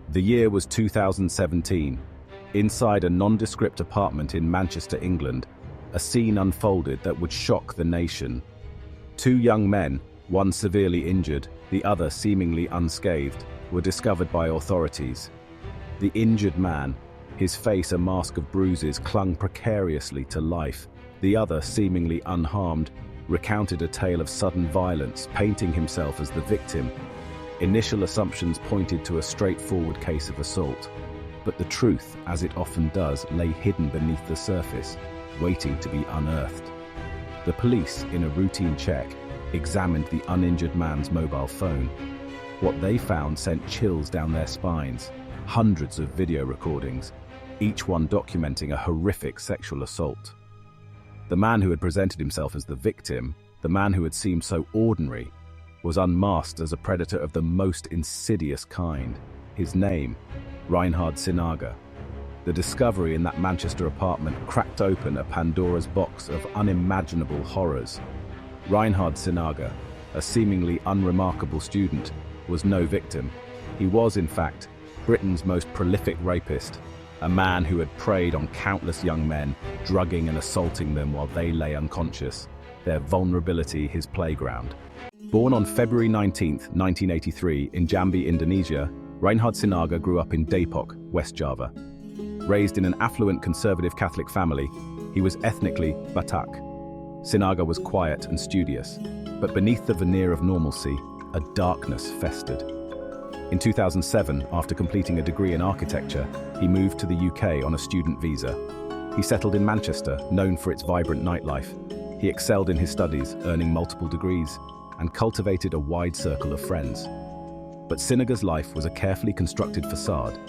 The year was 2017. Inside a nondescript apartment in Manchester, England, a scene unfolded that would shock the nation. Two young men, one severely injured, the other seemingly unscathed, were discovered by authorities. The injured man, his face a mask of bruises, clung precariously to life. The other, seemingly unharmed, recounted a tale of sudden violence, painting himself as the victim. Initial assumptions pointed to a straightforward case of assault, but the truth, as it often does, lay hidden beneath the surface, waiting to be unearthed. The police, in a routine check, examined the uninjured man's mobile phone. What they found sent chills down their spines. Hundreds of video recordings, each one documenting a horrific sexual assault. The man who had presented himself as the victim, the man who had seemed so ordinary, was unmasked as a predator of the most insidious kind. His name, Reynhard Sinaga. The discovery in that Manchester apartment cracked open a Pandora's box of unimaginable horrors. Reynhard Sinaga, a seemingly unremarkable student, was no victim. He was, in fact, Britain's most prolific rapist, a man who had preyed on countless young men, drugging and assaulting them while they lay unconscious, their vulnerability his playground. Born on February 19, 1983, in Jambi, Indonesia, Reynhard Sinaga grew up in Depok, West Java. Raised in an affluent conservative Catholic family, he was ethnically Batak. Sinaga was quiet and studious, but beneath the veneer of normalcy, a darkness festered. In 2007, after completing a degree in architecture, he moved to the UK on a student visa. He settled in Manchester, known for its vibrant nightlife. He excelled in his studies, earning multiple degrees, and cultivated a wide circle of friends. But Sinaga's life was a carefully constructed facade.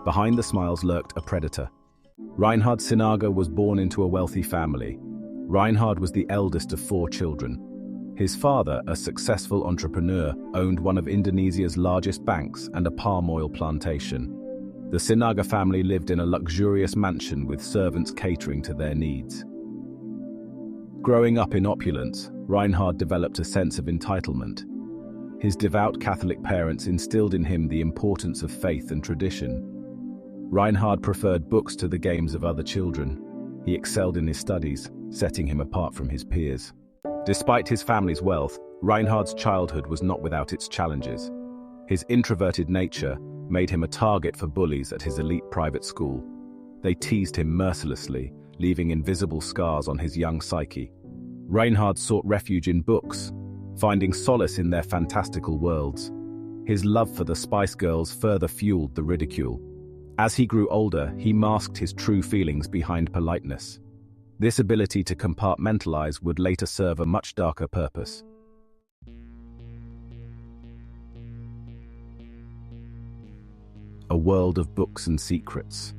Behind the smiles lurked a predator. Reynhard Sinaga was born into a wealthy family. Reynhard was the eldest of 4 children. His father, a successful entrepreneur, owned one of Indonesia's largest banks and a palm oil plantation. The Sinaga family lived in a luxurious mansion with servants catering to their needs. Growing up in opulence, Reynhard developed a sense of entitlement. His devout Catholic parents instilled in him the importance of faith and tradition. Reynhard preferred books to the games of other children. He excelled in his studies, setting him apart from his peers. Despite his family's wealth, Reynhard's childhood was not without its challenges. His introverted nature made him a target for bullies at his elite private school. They teased him mercilessly, leaving invisible scars on his young psyche. Reynhard sought refuge in books, finding solace in their fantastical worlds. His love for the Spice Girls further fueled the ridicule. As he grew older, he masked his true feelings behind politeness. This ability to compartmentalize would later serve a much darker purpose. A world of books and secrets.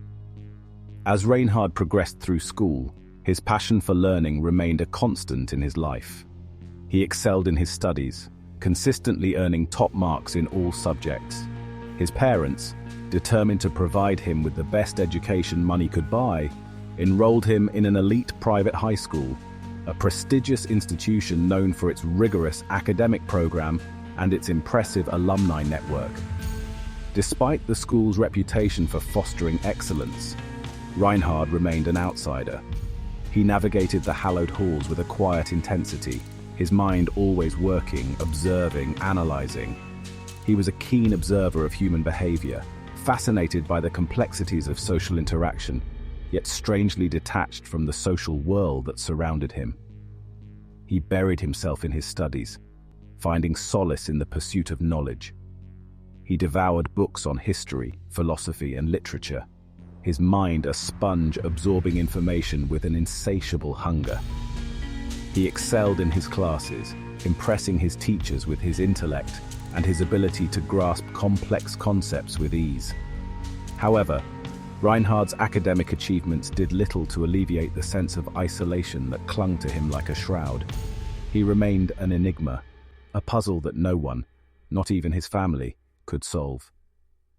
As Reynhard progressed through school, his passion for learning remained a constant in his life. He excelled in his studies, consistently earning top marks in all subjects. His parents, determined to provide him with the best education money could buy, enrolled him in an elite private high school, a prestigious institution known for its rigorous academic program and its impressive alumni network. Despite the school's reputation for fostering excellence, Reynhard remained an outsider. He navigated the hallowed halls with a quiet intensity, his mind always working, observing, analyzing. He was a keen observer of human behavior, fascinated by the complexities of social interaction, yet strangely detached from the social world that surrounded him. He buried himself in his studies, finding solace in the pursuit of knowledge. He devoured books on history, philosophy, and literature, his mind a sponge absorbing information with an insatiable hunger. He excelled in his classes, impressing his teachers with his intellect and his ability to grasp complex concepts with ease. However, Reynhard's academic achievements did little to alleviate the sense of isolation that clung to him like a shroud. He remained an enigma, a puzzle that no one, not even his family, could solve.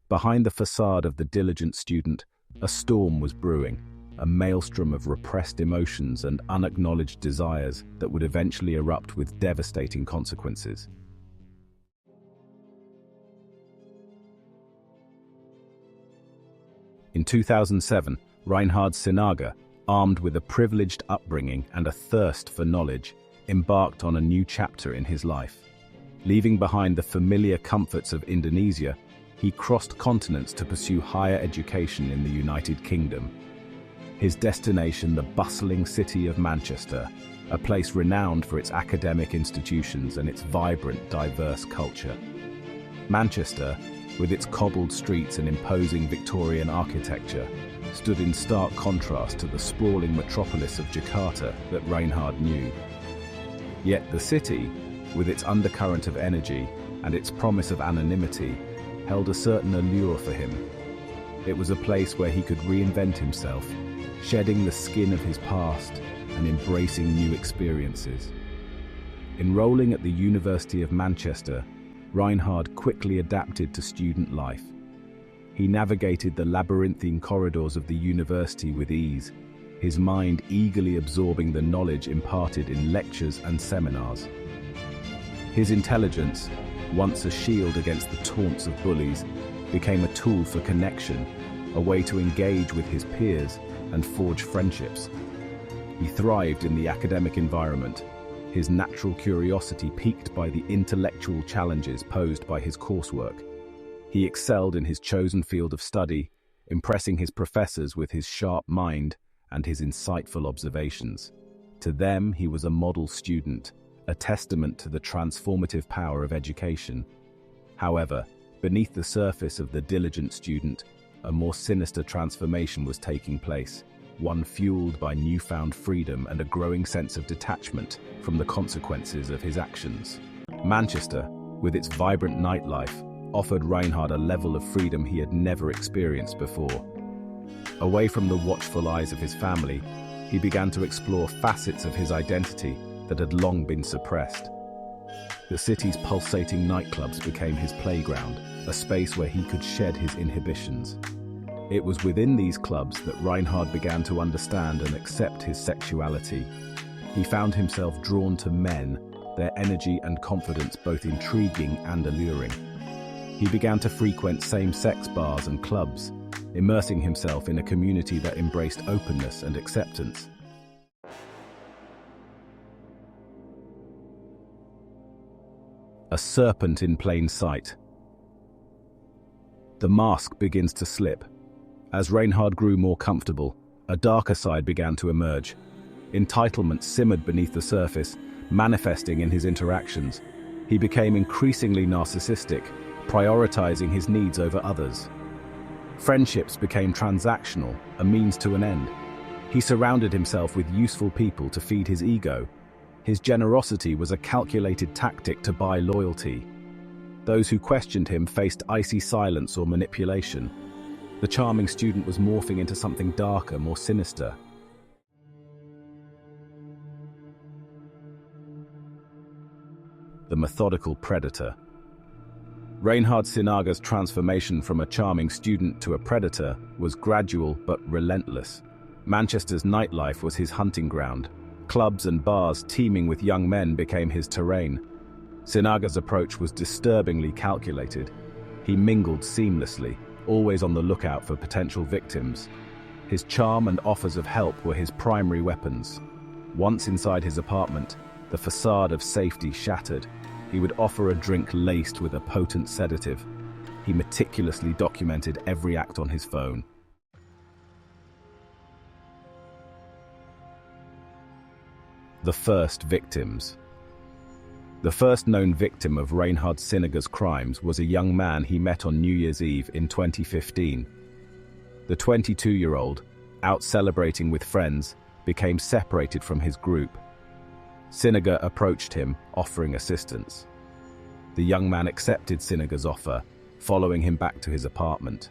Behind the facade of the diligent student, a storm was brewing, a maelstrom of repressed emotions and unacknowledged desires that would eventually erupt with devastating consequences. In 2007, Reynhard Sinaga, armed with a privileged upbringing and a thirst for knowledge, embarked on a new chapter in his life. Leaving behind the familiar comforts of Indonesia, he crossed continents to pursue higher education in the United Kingdom. His destination, the bustling city of Manchester, a place renowned for its academic institutions and its vibrant, diverse culture. Manchester, with its cobbled streets and imposing Victorian architecture, stood in stark contrast to the sprawling metropolis of Jakarta that Reynhard knew. Yet the city, with its undercurrent of energy and its promise of anonymity, held a certain allure for him. It was a place where he could reinvent himself, shedding the skin of his past and embracing new experiences. Enrolling at the University of Manchester, Reynhard quickly adapted to student life. He navigated the labyrinthine corridors of the university with ease, his mind eagerly absorbing the knowledge imparted in lectures and seminars. His intelligence, once a shield against the taunts of bullies, became a tool for connection, a way to engage with his peers and forge friendships. He thrived in the academic environment, his natural curiosity piqued by the intellectual challenges posed by his coursework. He excelled in his chosen field of study, impressing his professors with his sharp mind and his insightful observations. To them, he was a model student, a testament to the transformative power of education. However, beneath the surface of the diligent student, a more sinister transformation was taking place, one fueled by newfound freedom and a growing sense of detachment from the consequences of his actions. Manchester, with its vibrant nightlife, offered Reynhard a level of freedom he had never experienced before. Away from the watchful eyes of his family, he began to explore facets of his identity that had long been suppressed. The city's pulsating nightclubs became his playground, a space where he could shed his inhibitions. It was within these clubs that Reynhard began to understand and accept his sexuality. He found himself drawn to men, their energy and confidence both intriguing and alluring. He began to frequent same-sex bars and clubs, immersing himself in a community that embraced openness and acceptance. A serpent in plain sight. The mask begins to slip. As Reynhard grew more comfortable, a darker side began to emerge. Entitlement simmered beneath the surface, manifesting in his interactions. He became increasingly narcissistic, prioritizing his needs over others. Friendships became transactional, a means to an end. He surrounded himself with useful people to feed his ego. His generosity was a calculated tactic to buy loyalty. Those who questioned him faced icy silence or manipulation. The charming student was morphing into something darker, more sinister. The Methodical Predator. Reynhard Sinaga's transformation from a charming student to a predator was gradual but relentless. Manchester's nightlife was his hunting ground. Clubs and bars teeming with young men became his terrain. Sinaga's approach was disturbingly calculated. He mingled seamlessly, always on the lookout for potential victims. His charm and offers of help were his primary weapons. Once inside his apartment, the facade of safety shattered. He would offer a drink laced with a potent sedative. He meticulously documented every act on his phone. The first victims. The first known victim of Reynhard Sinaga's crimes was a young man he met on New Year's Eve in 2015. The 22-year-old, out celebrating with friends, became separated from his group. Sinaga approached him, offering assistance. The young man accepted Sinaga's offer, following him back to his apartment.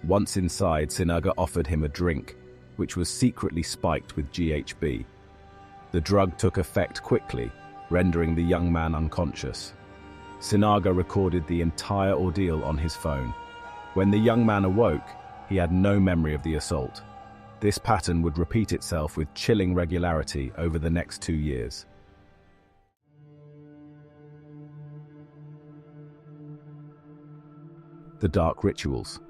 Once inside, Sinaga offered him a drink, which was secretly spiked with GHB. The drug took effect quickly, rendering the young man unconscious. Sinaga recorded the entire ordeal on his phone. When the young man awoke, he had no memory of the assault. This pattern would repeat itself with chilling regularity over the next 2 years. The dark rituals.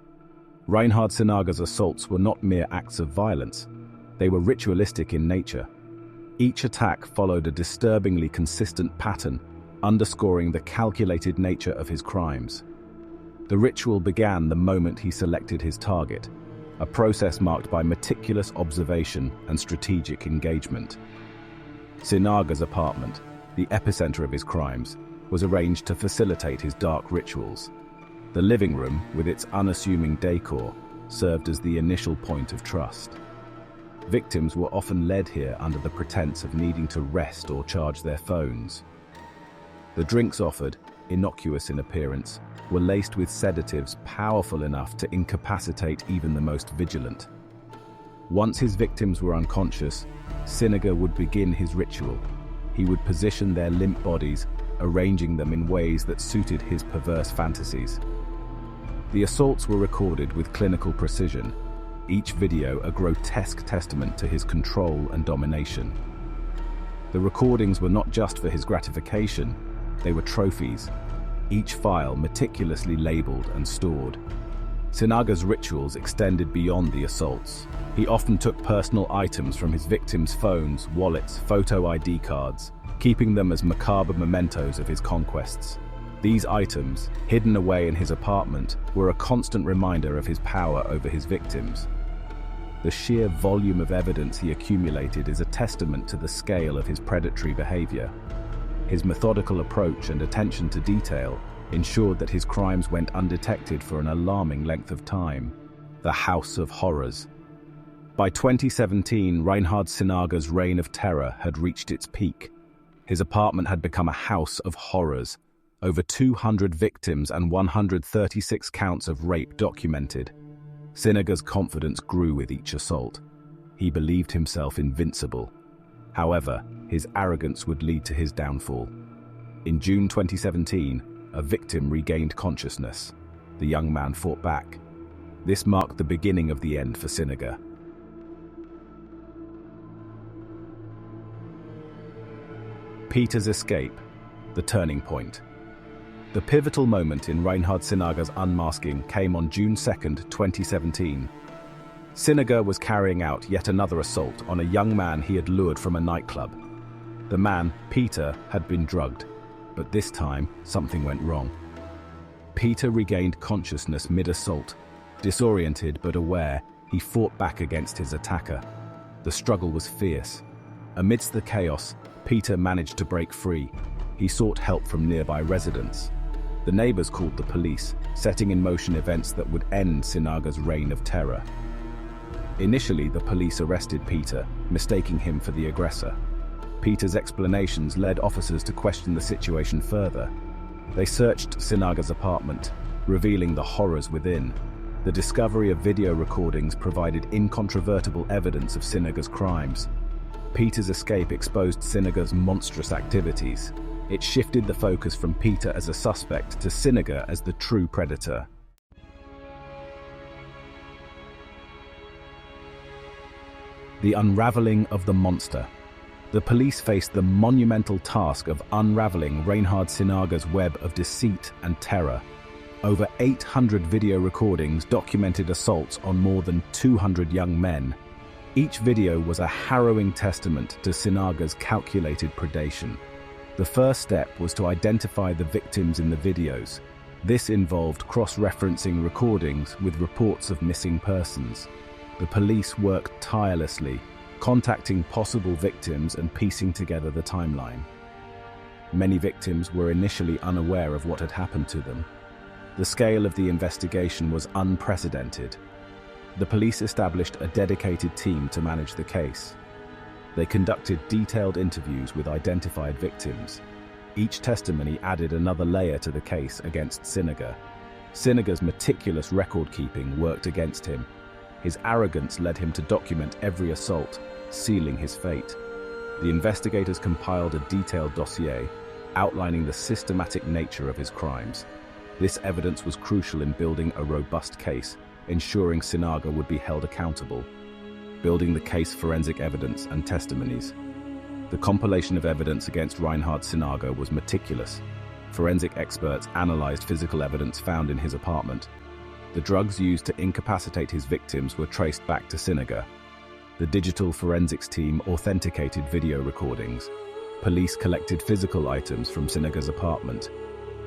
Reynhard Sinaga's assaults were not mere acts of violence. They were ritualistic in nature. Each attack followed a disturbingly consistent pattern, underscoring the calculated nature of his crimes. The ritual began the moment he selected his target, a process marked by meticulous observation and strategic engagement. Sinaga's apartment, the epicenter of his crimes, was arranged to facilitate his dark rituals. The living room, with its unassuming decor, served as the initial point of trust. Victims were often led here under the pretense of needing to rest or charge their phones. The drinks offered, innocuous in appearance, were laced with sedatives powerful enough to incapacitate even the most vigilant. Once his victims were unconscious, Sinaga would begin his ritual. He would position their limp bodies, arranging them in ways that suited his perverse fantasies. The assaults were recorded with clinical precision, each video a grotesque testament to his control and domination. The recordings were not just for his gratification, they were trophies, each file meticulously labeled and stored. Sinaga's rituals extended beyond the assaults. He often took personal items from his victims' phones, wallets, photo ID cards, keeping them as macabre mementos of his conquests. These items, hidden away in his apartment, were a constant reminder of his power over his victims. The sheer volume of evidence he accumulated is a testament to the scale of his predatory behavior. His methodical approach and attention to detail ensured that his crimes went undetected for an alarming length of time. The House of Horrors. By 2017, Reynhard Sinaga's reign of terror had reached its peak. His apartment had become a house of horrors. Over 200 victims and 136 counts of rape documented. Sinaga's confidence grew with each assault. He believed himself invincible. However, his arrogance would lead to his downfall. In June 2017, a victim regained consciousness. The young man fought back. This marked the beginning of the end for Sinaga. Peter's escape, the turning point. The pivotal moment in Reynhard Sinaga's unmasking came on June 2, 2017. Sinaga was carrying out yet another assault on a young man he had lured from a nightclub. The man, Peter, had been drugged, but this time something went wrong. Peter regained consciousness mid-assault. Disoriented but aware, he fought back against his attacker. The struggle was fierce. Amidst the chaos, Peter managed to break free. He sought help from nearby residents. The neighbors called the police, setting in motion events that would end Sinaga's reign of terror. Initially, the police arrested Peter, mistaking him for the aggressor. Peter's explanations led officers to question the situation further. They searched Sinaga's apartment, revealing the horrors within. The discovery of video recordings provided incontrovertible evidence of Sinaga's crimes. Peter's escape exposed Sinaga's monstrous activities. It shifted the focus from Peter as a suspect to Sinaga as the true predator. The unraveling of the monster. The police faced the monumental task of unraveling Reynhard Sinaga's web of deceit and terror. Over 800 video recordings documented assaults on more than 200 young men. Each video was a harrowing testament to Sinaga's calculated predation. The first step was to identify the victims in the videos. This involved cross-referencing recordings with reports of missing persons. The police worked tirelessly, contacting possible victims and piecing together the timeline. Many victims were initially unaware of what had happened to them. The scale of the investigation was unprecedented. The police established a dedicated team to manage the case. They conducted detailed interviews with identified victims. Each testimony added another layer to the case against Sinaga. Sinaga's meticulous record-keeping worked against him. His arrogance led him to document every assault, sealing his fate. The investigators compiled a detailed dossier, outlining the systematic nature of his crimes. This evidence was crucial in building a robust case, ensuring Sinaga would be held accountable. Building the case, forensic evidence, and testimonies. The compilation of evidence against Reynhard Sinaga was meticulous. Forensic experts analyzed physical evidence found in his apartment. The drugs used to incapacitate his victims were traced back to Sinaga. The digital forensics team authenticated video recordings. Police collected physical items from Sinaga's apartment.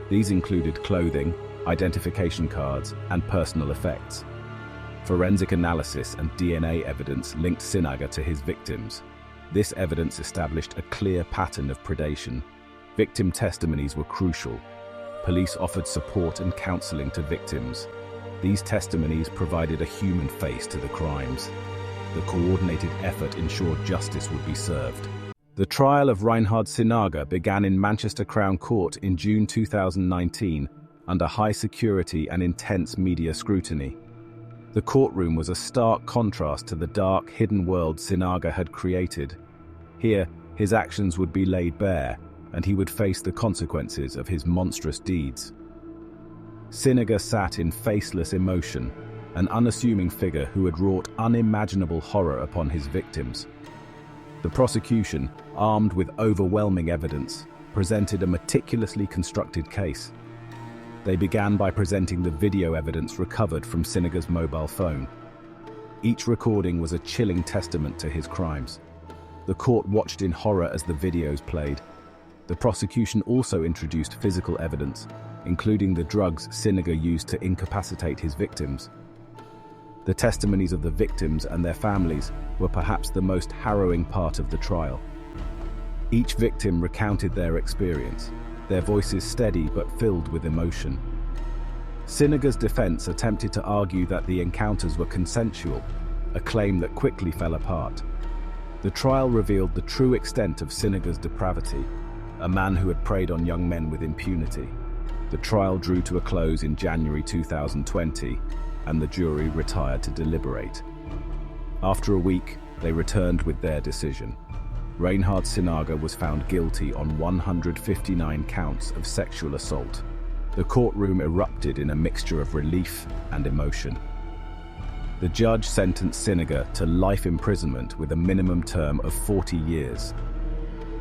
These included clothing, identification cards, and personal effects. Forensic analysis and DNA evidence linked Sinaga to his victims. This evidence established a clear pattern of predation. Victim testimonies were crucial. Police offered support and counseling to victims. These testimonies provided a human face to the crimes. The coordinated effort ensured justice would be served. The trial of Reynhard Sinaga began in Manchester Crown Court in June 2019 under high security and intense media scrutiny. The courtroom was a stark contrast to the dark, hidden world Sinaga had created. Here, his actions would be laid bare, and he would face the consequences of his monstrous deeds. Sinaga sat in faceless emotion, an unassuming figure who had wrought unimaginable horror upon his victims. The prosecution, armed with overwhelming evidence, presented a meticulously constructed case. They began by presenting the video evidence recovered from Sinaga's mobile phone. Each recording was a chilling testament to his crimes. The court watched in horror as the videos played. The prosecution also introduced physical evidence, including the drugs Sinaga used to incapacitate his victims. The testimonies of the victims and their families were perhaps the most harrowing part of the trial. Each victim recounted their experience, their voices steady but filled with emotion. Sinaga's defense attempted to argue that the encounters were consensual, a claim that quickly fell apart. The trial revealed the true extent of Sinaga's depravity, a man who had preyed on young men with impunity. The trial drew to a close in January 2020, and the jury retired to deliberate. After a week, they returned with their decision. Reynhard Sinaga was found guilty on 159 counts of sexual assault. The courtroom erupted in a mixture of relief and emotion. The judge sentenced Sinaga to life imprisonment with a minimum term of 40 years.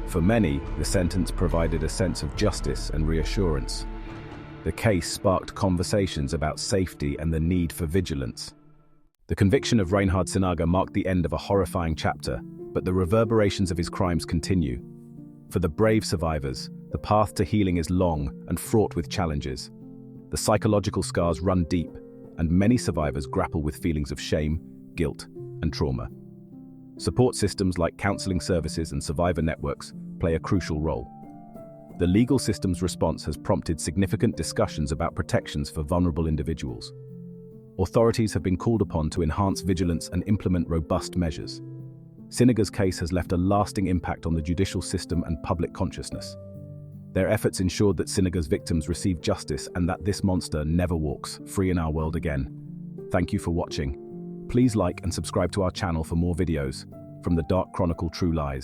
For many, the sentence provided a sense of justice and reassurance. The case sparked conversations about safety and the need for vigilance. The conviction of Reynhard Sinaga marked the end of a horrifying chapter, but the reverberations of his crimes continue. For the brave survivors, the path to healing is long and fraught with challenges. The psychological scars run deep, and many survivors grapple with feelings of shame, guilt, and trauma. Support systems like counseling services and survivor networks play a crucial role. The legal system's response has prompted significant discussions about protections for vulnerable individuals. Authorities have been called upon to enhance vigilance and implement robust measures. Sinaga's case has left a lasting impact on the judicial system and public consciousness. Their efforts ensured that Sinaga's victims receive justice and that this monster never walks free in our world again. Thank you for watching. Please like and subscribe to our channel for more videos from the Dark Chronicle True Lies.